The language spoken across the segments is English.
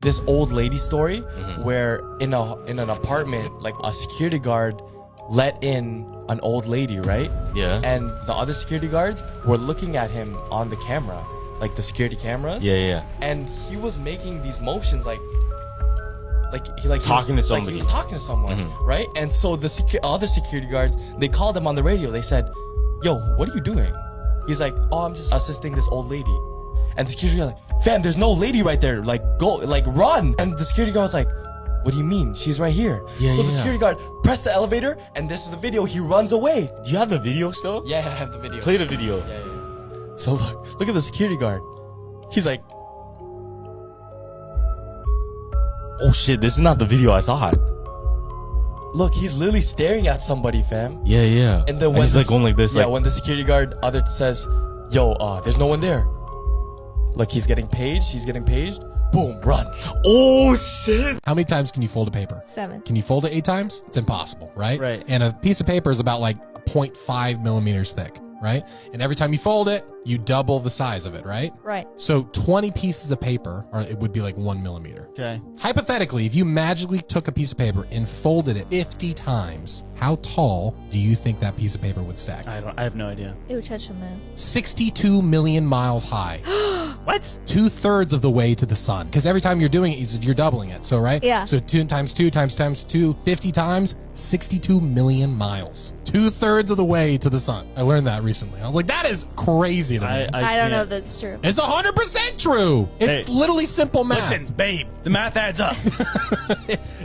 this old lady story where in an apartment, like a security guard let in an old lady, right? Yeah. And the other security guards were looking at him on the camera, like the security cameras. Yeah. And he was making these motions like Talking to somebody. Like he was talking to someone, right? And so the other security guards, they called him on the radio. They said, "Yo, what are you doing?" He's like, "Oh, I'm just assisting this old lady." And the security guard like, "Fam, there's no lady right there. Like, go, like, run!" And the security guard was like, "What do you mean? She's right here." So the security guard pressed the elevator, and this is the video. He runs away. Do you have the video still? Yeah, I have the video. Play the video. Yeah. So look at the security guard. He's like, Oh shit, this is not the video I thought. look, he's literally staring at somebody, fam. Yeah. And then when he's like going like this. Yeah, like, when the security guard other says, "Yo, there's no one there." Look, he's getting paged. Boom, run. oh shit. How many times can you fold a paper? 7. Can you fold it 8 times? It's impossible, right? Right. And a piece of paper is about like 0.5 millimeters thick, right? And every time you fold it, you double the size of it, right? Right. So 20 pieces of paper, it would be like 1 millimeter. Okay. Hypothetically, if you magically took a piece of paper and folded it 50 times, how tall do you think that piece of paper would stack? I have no idea. It would touch the moon. 62 million miles high. What? 2/3 of the way to the sun. Because every time you're doing it, you're doubling it. So, right? Yeah. So 2 times 2 times 2, 50 times, 62 million miles. 2/3 of the way to the sun. I learned that recently. I was like, that is crazy to me. I don't know if that's true. It's 100% true. It's Hey, literally simple math. Listen, babe, the math adds up.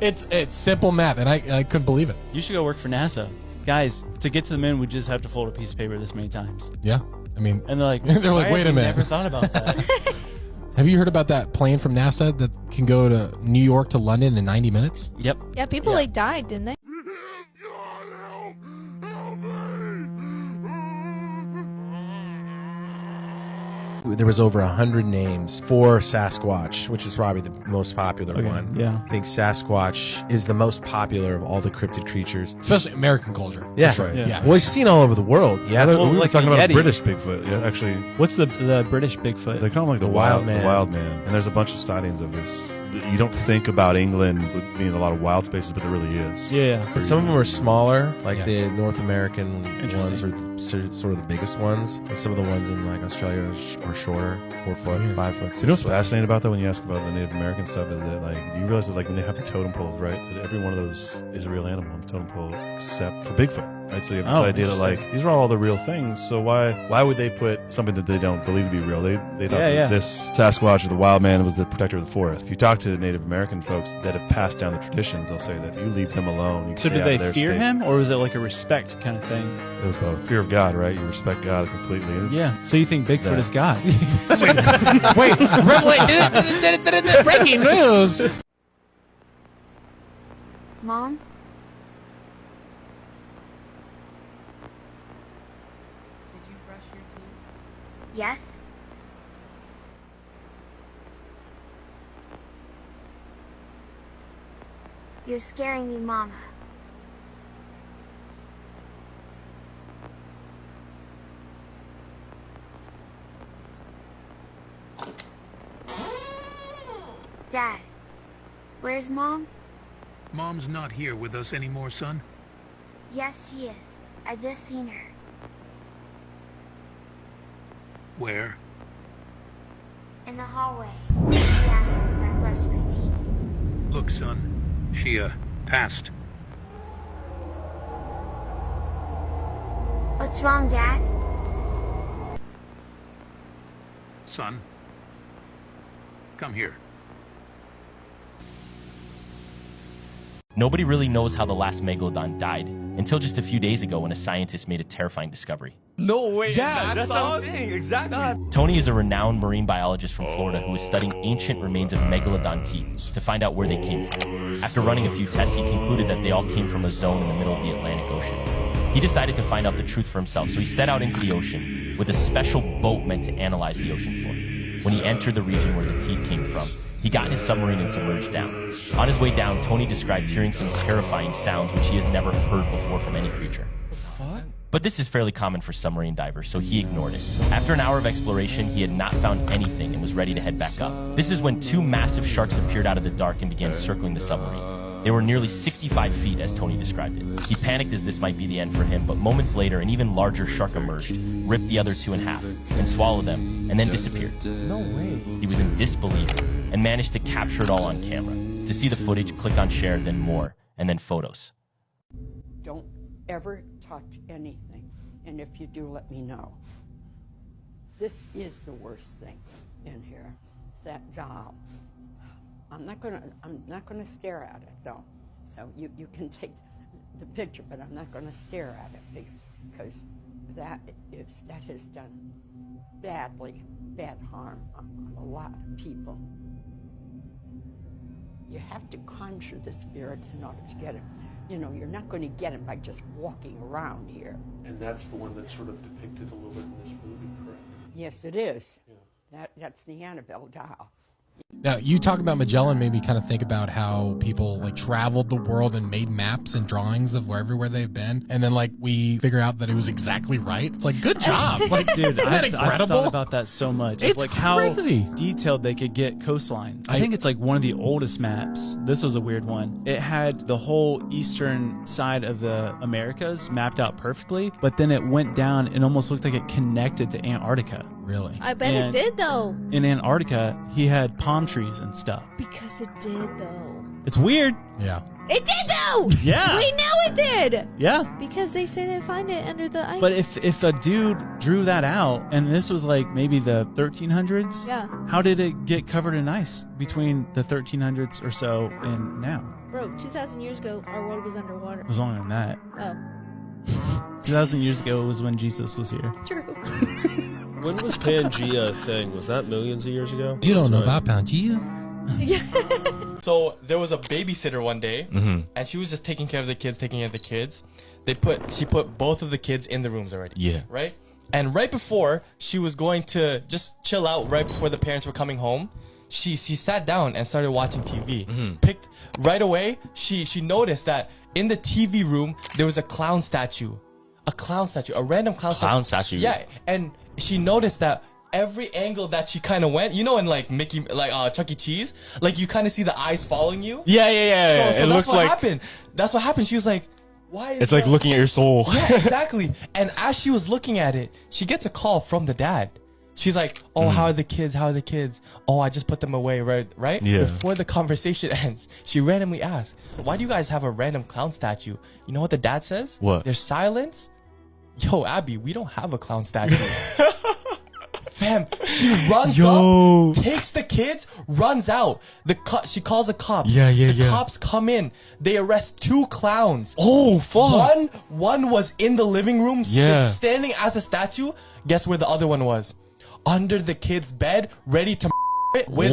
It's simple math, and I couldn't believe it. You should go work for NASA. Guys, to get to the moon, we just have to fold a piece of paper this many times. Yeah. I mean, And they're like, They're like, "Why wait have a we minute." never thought about that. have you heard about that plane from NASA that can go to New York to London in 90 minutes? Yep. Yeah, people like died, didn't they? There was over 100 names for Sasquatch, which is probably the most popular one. yeah. I think Sasquatch is the most popular of all the cryptid creatures. Especially American culture. Yeah. For sure. Yeah. Yeah. Well, he's seen all over the world. Yeah. Well, we were like talking the about Yeti. British Bigfoot. Yeah, actually, What's the British Bigfoot? they call him like the wild wild man. The wild man. And there's a bunch of sightings of this. You don't think about England with being a lot of wild spaces, but there really is. Yeah. Some of them are smaller, like Yeah. the North American Interesting. ones are sort of the biggest ones. And some of the ones in like Australia are shorter, 4 foot, Weird. 5 foot. You know what's 6 foot. fascinating about that when you ask about the Native American stuff is that like you realize that like when they have the totem poles, right, that every one of those is a real animal on the totem pole except for Bigfoot. Right? So you have this Oh, idea that interesting. like these are all the real things. So why would they put something that they don't believe to be real? They thought Yeah, that yeah. this Sasquatch or the wild man was the protector of the forest. If you talk to Native American folks that have passed down the traditions, they'll say that you leave them alone. You So stay did out they of their fear space. him, or was it like a respect kind of thing? It was both fear of God, right? You respect God completely. Yeah. So you think Bigfoot Yeah. is God? Wait, breaking news. Mom? Did you brush your teeth? Yes? You're scaring me, Mama. Dad, where's Mom? Mom's not here with us anymore, son. Yes, she is. I just seen her. Where? In the hallway. She asked if I brushed my teeth. Look, son. She, passed. What's wrong, Dad? Son. Come here. Nobody really knows how the last megalodon died until just a few days ago when a scientist made a terrifying discovery. No way. Yeah, that's what I'm saying. Exactly. Tony is a renowned marine biologist from Florida who is studying ancient remains of megalodon teeth to find out where they came from. After running a few tests, he concluded that they all came from a zone in the middle of the Atlantic Ocean. He decided to find out the truth for himself, so he set out into the ocean with a special boat meant to analyze the ocean floor. When he entered the region where the teeth came from, he got in his submarine and submerged down. On his way down, Tony described hearing some terrifying sounds which he has never heard before from any creature. What? But this is fairly common for submarine divers, so he ignored it. After an hour of exploration, he had not found anything and was ready to head back up. This is when 2 massive sharks appeared out of the dark and began circling the submarine. They were nearly 65 feet, as Tony described it. He panicked as this might be the end for him, but moments later, an even larger shark emerged, ripped the other 2 in half, and swallowed them, and then disappeared. No way. He was in disbelief and managed to capture it all on camera. To see the footage, click on share, then more, and then photos. Don't ever touch anything, and if you do, let me know. This is the worst thing in here. It's that doll. I'm not gonna stare at it though. So you can take the picture, but I'm not gonna stare at it because that has done bad harm on a lot of people. You have to conjure the spirits in order to get him. You know, you're not going to get him by just walking around here. And that's the one that's sort of depicted a little bit in this movie, correct? Yes, it is. Yeah. That's the Annabelle doll. Now, you talk about Magellan made me kind of think about how people like traveled the world and made maps and drawings of everywhere they've been. And then like we figure out that it was exactly right. It's like, good job. Like, Dude, isn't that I've incredible? thought about that so much. It's like crazy. how detailed they could get coastlines. I think it's like one of the oldest maps. This was a weird one. It had the whole eastern side of the Americas mapped out perfectly, but then it went down and almost looked like it connected to Antarctica. Really? I bet it did though. In Antarctica, he had palm trees and stuff. Because it did though. It's weird. Yeah. It did though. Yeah. We know it did. Yeah. Because they say they find it under the ice. But if a dude drew that out, and this was like maybe the 1300s, Yeah. how did it get covered in ice between the 1300s or so and now? Bro, 2,000 years ago, our world was underwater. It was longer than that. Oh, 2,000 years ago was when Jesus was here. true. When was Pangea a thing? Was that millions of years ago? You don't know about Pangea? So there was a babysitter one day, and she was just taking care of the kids. She put both of the kids in the rooms already. Yeah. Right? And right before she was going to just chill out, right before the parents were coming home, she sat down and started watching TV. Picked right away. She noticed that in the TV room there was a clown statue, a random clown statue. Yeah, and she noticed that every angle that she kind of went, you know, in like Chuck E. Cheese, like you kind of see the eyes following you. Yeah. So that's what happened. That's what happened. She was like, why is It's like looking at your soul. Yeah, exactly. And as she was looking at it, she gets a call from the dad. She's like, oh, how are the kids? Oh, I just put them away, right? Yeah. Before the conversation ends, she randomly asks, why do you guys have a random clown statue? You know what the dad says? What? There's silence. Yo, Abby, we don't have a clown statue. Fam, she runs up, takes the kids, runs out. She calls the cops. The cops come in. They arrest 2 clowns. Oh, fuck. One was in the living room, Yeah. standing as a statue. Guess where the other one was? Under the kid's bed, ready to it with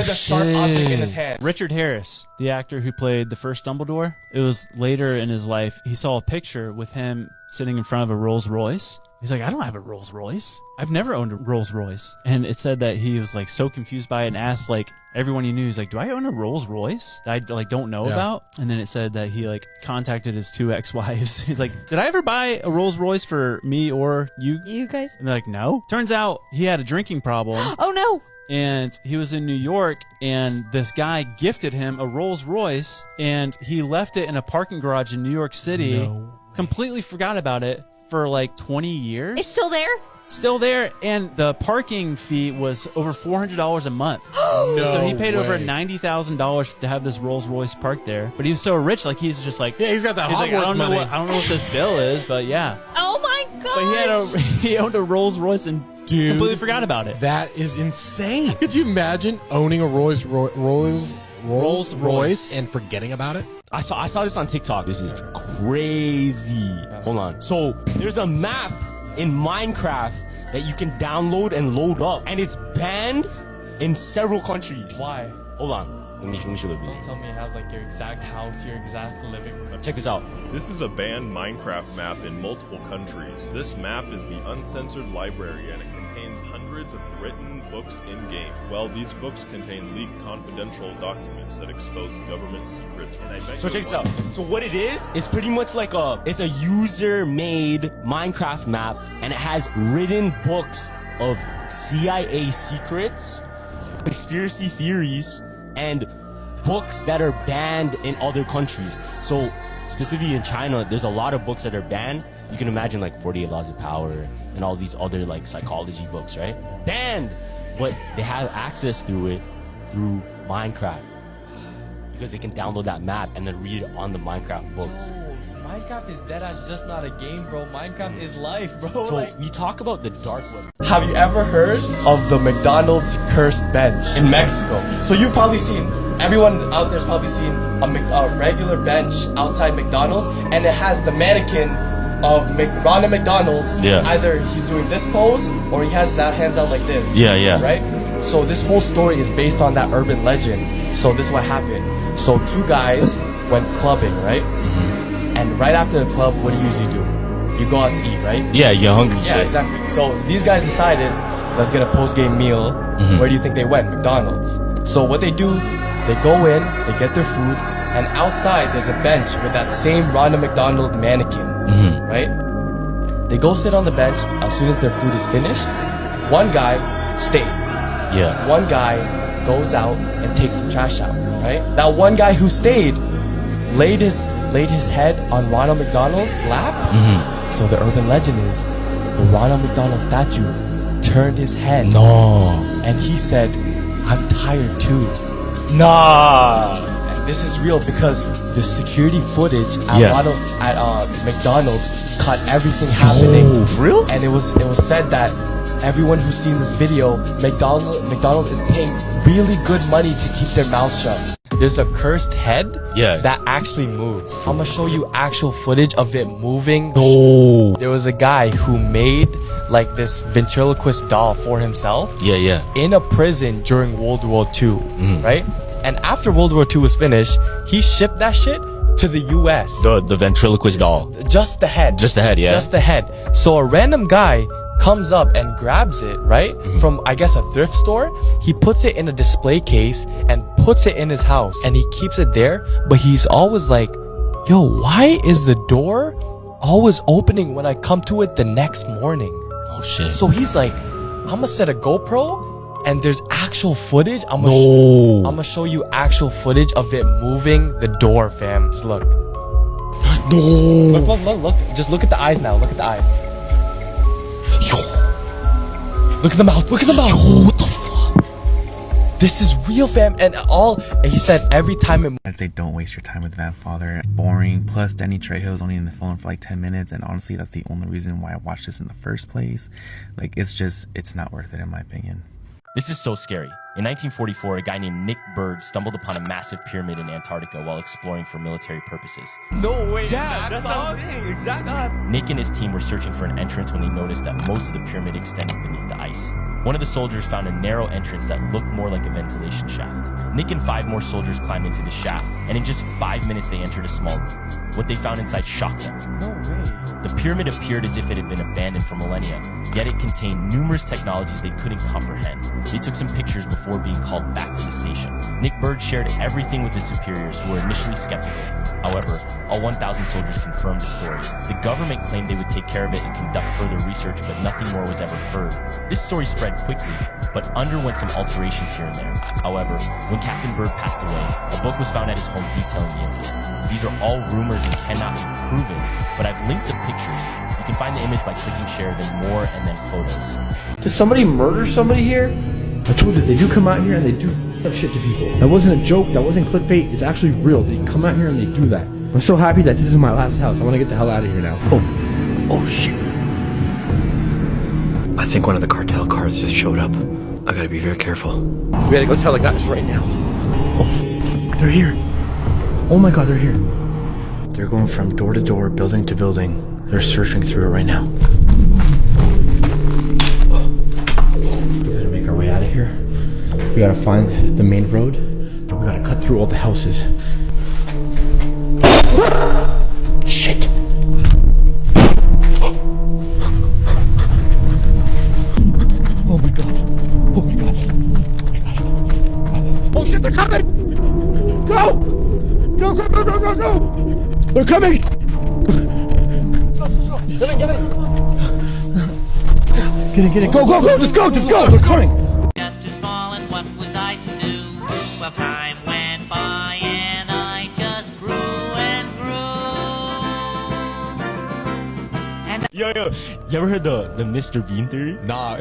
a sharp object in his hand. Richard Harris, the actor who played the first Dumbledore, it was later in his life, he saw a picture with him sitting in front of a Rolls Royce. He's like, I don't have a Rolls Royce. I've never owned a Rolls Royce. And it said that he was like so confused by it and asked like everyone he knew, he's like, do I own a Rolls Royce that I like don't know about? And then it said that he like contacted his 2 ex-wives. He's like, did I ever buy a Rolls Royce for me or you? You guys? And they're like, no. Turns out he had a drinking problem. Oh no. And he was in New York, and this guy gifted him a Rolls Royce, and he left it in a parking garage in New York City. Completely forgot about it for like 20 years. It's still there? Still there, and the parking fee was over $400 a month. So he paid over $90,000 to have this Rolls Royce parked there. But he was so rich, like he's just like, yeah, he's got that Hogwarts money. I don't know what this bill is, but yeah. Oh my gosh. But he owned a Rolls Royce and completely forgot about it. That is insane. Could you imagine owning a Rolls Royce and forgetting about it? I saw this on TikTok. This is crazy. Hold on. So there's a map in Minecraft that you can download and load up, and it's banned in several countries. Why? Hold on. Let me show the video. Don't tell me it has like your exact house, your exact living room. Check this out. This is a banned Minecraft map in multiple countries. This map is the Uncensored Library, and it contains hundreds hundreds of written books in-game. Well, these books contain leaked confidential documents that expose government secrets. And I bet So you check this wonder- out. So what it is, it's pretty much like it's a user-made Minecraft map, and it has written books of CIA secrets, conspiracy theories, and books that are banned in other countries. So specifically in China, there's a lot of books that are banned. You can imagine like 48 Laws of Power and all these other like psychology books, right? Banned, but they have access through Minecraft because they can download that map and then read it on the Minecraft books. Minecraft is dead as just not a game, bro. Minecraft is life, bro. So we talk about the dark web. Have you ever heard of the McDonald's cursed bench in Mexico? So you've probably seen, everyone out there's probably seen a regular bench outside McDonald's, and it has the mannequin of Ronald McDonald. Yeah. Either he's doing this pose or he has his hands out like this. Yeah. Right? So this whole story is based on that urban legend. So this is what happened. So two guys went clubbing, right? And right after the club, what do you usually do? You go out to eat, right? Yeah, you're hungry. Yeah, exactly. So these guys decided, let's get a post-game meal. Where do you think they went? McDonald's. So what they do, they go in, they get their food, and outside there's a bench with that same Ronald McDonald mannequin, right? They go sit on the bench. As soon as their food is finished, one guy stays. Yeah. One guy goes out and takes the trash out, right? That one guy who stayed laid his head on Ronald McDonald's lap. So the urban legend is the Ronald McDonald statue turned his head. No. And he said, I'm tired too. Nah. And this is real because the security footage at McDonald's caught everything happening. For real? And it was said that everyone who's seen this video, McDonald's is paying really good money to keep their mouths shut. There's a cursed head that actually moves. I'm gonna show you actual footage of it moving. No. There was a guy who made like this ventriloquist doll for himself. Yeah. In a prison during World War II, right? And after World War II was finished, he shipped that shit to the US. The ventriloquist doll. Just the head. Just the head, yeah. Just the head. So a random guy comes up and grabs it, right? From, I guess, a thrift store. He puts it in a display case and puts it in his house. And he keeps it there, but he's always like, yo, why is the door always opening when I come to it the next morning? Oh, shit. So he's like, I'm gonna set a GoPro and there's actual footage. I'm gonna show you actual footage of it moving the door, fam. Just look. No. Look. Just look at the eyes now. Look at the eyes. Yo. Look at the mouth. Look at the mouth. Yo, what the fuck? This is real, fam. And he said every time it. I'd say don't waste your time with Van Father. Boring. Plus, Danny Trejo's only in the phone for like 10 minutes. And honestly, that's the only reason why I watched this in the first place. Like, it's not worth it in my opinion. This is so scary. In 1944, a guy named Nick Bird stumbled upon a massive pyramid in Antarctica while exploring for military purposes. No way. Yeah, that's what I'm saying. Exactly. Nick and his team were searching for an entrance when they noticed that most of the pyramid extended beneath the ice. One of the soldiers found a narrow entrance that looked more like a ventilation shaft. Nick and 5 more soldiers climbed into the shaft, and in just 5 minutes they entered a small room. What they found inside shocked them. No way. The pyramid appeared as if it had been abandoned for millennia, yet it contained numerous technologies they couldn't comprehend. They took some pictures before being called back to the station. Nick Bird shared everything with his superiors, who were initially skeptical. However, all 1,000 soldiers confirmed the story. The government claimed they would take care of it and conduct further research, but nothing more was ever heard. This story spread quickly, but underwent some alterations here and there. However, when Captain Bird passed away, a book was found at his home detailing the incident. These are all rumors and cannot be proven, but I've linked the pictures. You can find the image by clicking share, then more, and then photos. Did somebody murder somebody here? I told you, they do come out here and they do shit to people. That wasn't a joke, that wasn't clickbait, it's actually real. They come out here and they do that. I'm so happy that this is my last house. I want to get the hell out of here now. Oh shit. I think one of the cartel cars just showed up. I gotta be very careful. We gotta go tell the guys right now. Oh, they're here. Oh my god, they're here. They're going from door to door, building to building. They're searching through it right now. We gotta make our way out of here. We gotta find the main road. We gotta cut through all the houses. Shit. Oh my god. They're coming! Go! Go, go, go, go, go, go! They're coming! Let's go. Get in, get in! Get in, get in. Go, go, go! Just go, just go! They're coming! Just too small, and what was I to do? Well, time went by, and I just grew and grew. And Yo, you ever heard the Mr. Bean theory? Nah.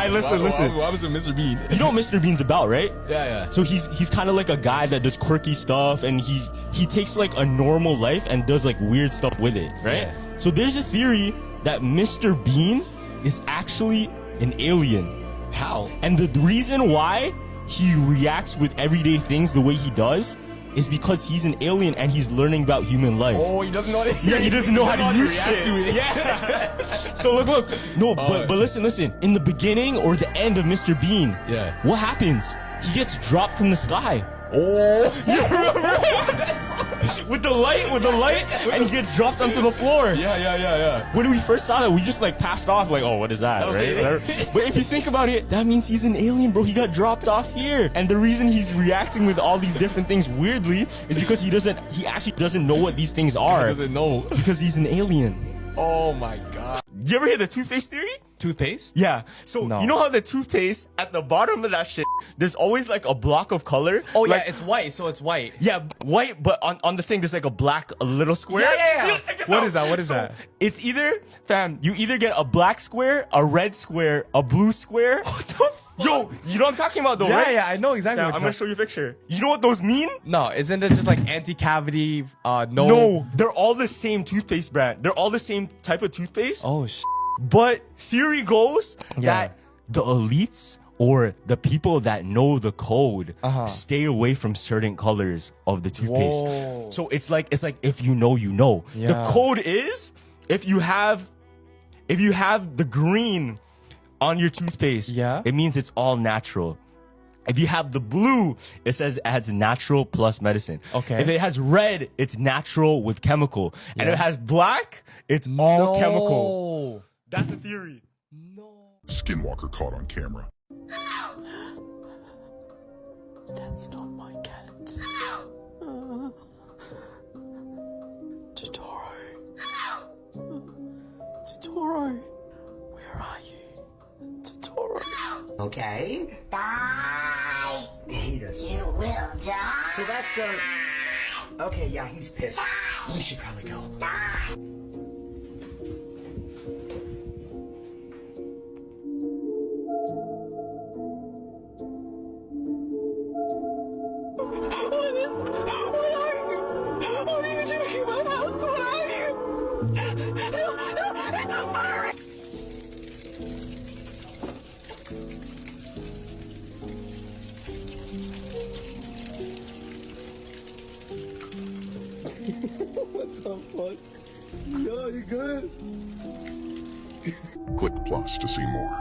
Listen. What was it, Mr. Bean? You know what Mr. Bean's about, right? Yeah. So he's kind of like a guy that does quirky stuff, and he takes like a normal life and does like weird stuff with it, right? Yeah. So there's a theory that Mr. Bean is actually an alien. How? And the reason why he reacts with everyday things the way he does is because he's an alien and he's learning about human life. Oh, he doesn't know. Yeah, he doesn't know how to use react shit. to it. Yeah. So look. No, but listen. In the beginning or the end of Mr. Bean, Yeah. what happens? He gets dropped from the sky. Oh. You remember? with the light, and he gets dropped onto the floor. Yeah. When we first saw that, we just like passed off, like, oh, what is that, That was right? it. Whatever. But if you think about it, that means he's an alien, bro. He got dropped off here, and the reason he's reacting with all these different things weirdly is because he actually doesn't know what these things are. He doesn't know. Because he's an alien. Oh my god. You ever hear the toothpaste theory? Toothpaste? Yeah. So No. you know how the toothpaste at the bottom of that shit, there's always like a block of color. Oh yeah, Like- it's white, so it's white. yeah, white, but on the thing there's like a little square. Yeah. Yo, check this What out. is that? What is So, that? It's either, fam, you either get a black square, a red square, a blue square. What the fuck? Yo, you know what I'm talking about though, right? I know exactly. Fam, what I'm you're gonna show you a picture. You know what those mean? No, isn't it just like anti-cavity? No, they're all the same toothpaste brand. They're all the same type of toothpaste. Oh But theory goes Yeah. that the elites or the people that know the code stay away from certain colors of the toothpaste. Whoa. So it's like if you know, you know. The Yeah. code is if you have the green on your toothpaste, it means it's all natural. If you have the blue, it says it has natural plus medicine. Okay. If it has red, it's natural with chemical. And if it has black, it's all chemical. That's a theory. Skinwalker caught on camera. That's not my cat. Totoro, where are you? Totoro. Okay. Die. He doesn't. You will die. Sylvester. Okay, yeah, he's pissed. We should probably go. Die. What are you doing in my house? What are you? No, it's a fire! What the fuck? Yo, you good? Click plus to see more.